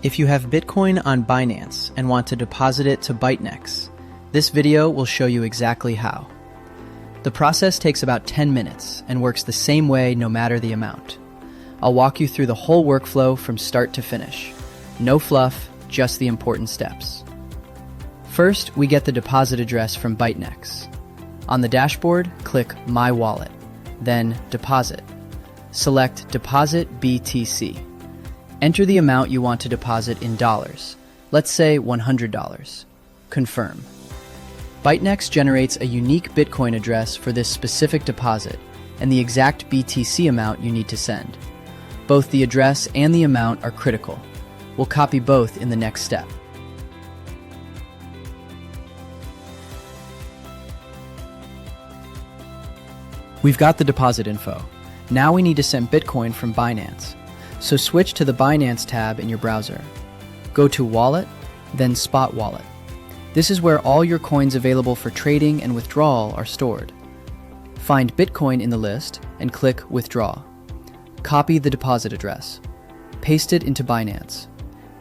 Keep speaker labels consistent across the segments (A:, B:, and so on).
A: If you have Bitcoin on Binance and want to deposit it to BYTNEX, this video will show you exactly how. The process takes about 10 minutes and works the same way no matter the amount. I'll walk you through the whole workflow from start to finish. No fluff, just the important steps. First, we get the deposit address from BYTNEX. On the dashboard, click My Wallet, then Deposit. Select Deposit BTC. Enter the amount you want to deposit in dollars, let's say $100. Confirm. BYTNEX generates a unique Bitcoin address for this specific deposit and the exact BTC amount you need to send. Both the address and the amount are critical. We'll copy both in the next step. We've got the deposit info. Now we need to send Bitcoin from Binance. So switch to the Binance tab in your browser. Go to Wallet, then Spot Wallet. This is where all your coins available for trading and withdrawal are stored. Find Bitcoin in the list and click Withdraw. Copy the deposit address. Paste it into Binance.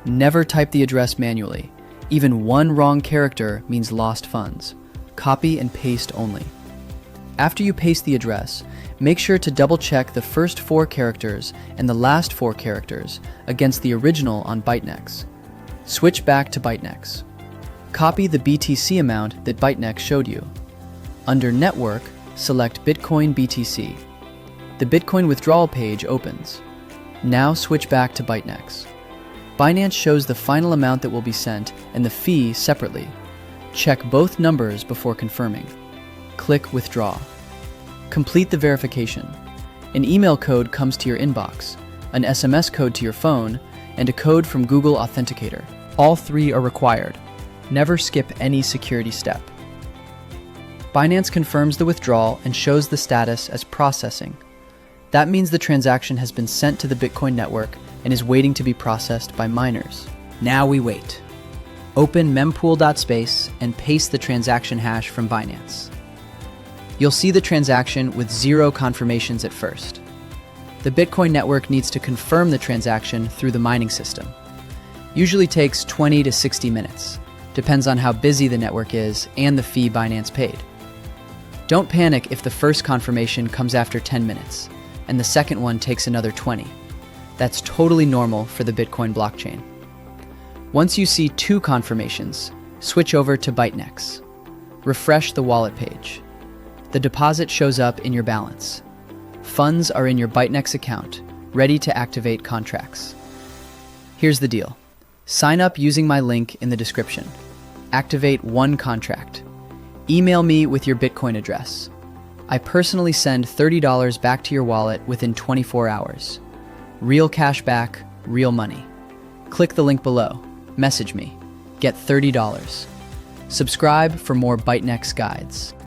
A: Never type the address manually. Even one wrong character means lost funds. Copy and paste only. After you paste the address, make sure to double-check the first 4 characters and the last 4 characters against the original on BYTNEX. Switch back to BYTNEX. Copy the BTC amount that BYTNEX showed you. Under Network, select Bitcoin BTC. The Bitcoin withdrawal page opens. Now switch back to BYTNEX. Binance shows the final amount that will be sent and the fee separately. Check both numbers before confirming. Click Withdraw. Complete the verification. An email code comes to your inbox, an SMS code to your phone, and a code from Google Authenticator. All 3 are required. Never skip any security step. Binance confirms the withdrawal and shows the status as processing. That means the transaction has been sent to the Bitcoin network and is waiting to be processed by miners. Now we wait. Open mempool.space and paste the transaction hash from Binance. You'll see the transaction with 0 confirmations at first. The Bitcoin network needs to confirm the transaction through the mining system. Usually takes 20 to 60 minutes. Depends on how busy the network is and the fee Binance paid. Don't panic if the first confirmation comes after 10 minutes and the second one takes another 20. That's totally normal for the Bitcoin blockchain. Once you see 2 confirmations, switch over to BYTNEX. Refresh the wallet page. The deposit shows up in your balance. Funds are in your BYTNEX account, ready to activate contracts. Here's the deal. Sign up using my link in the description. Activate 1 contract. Email me with your Bitcoin address. I personally send $30 back to your wallet within 24 hours. Real cash back, real money. Click the link below. Message me. Get $30. Subscribe for more BYTNEX guides.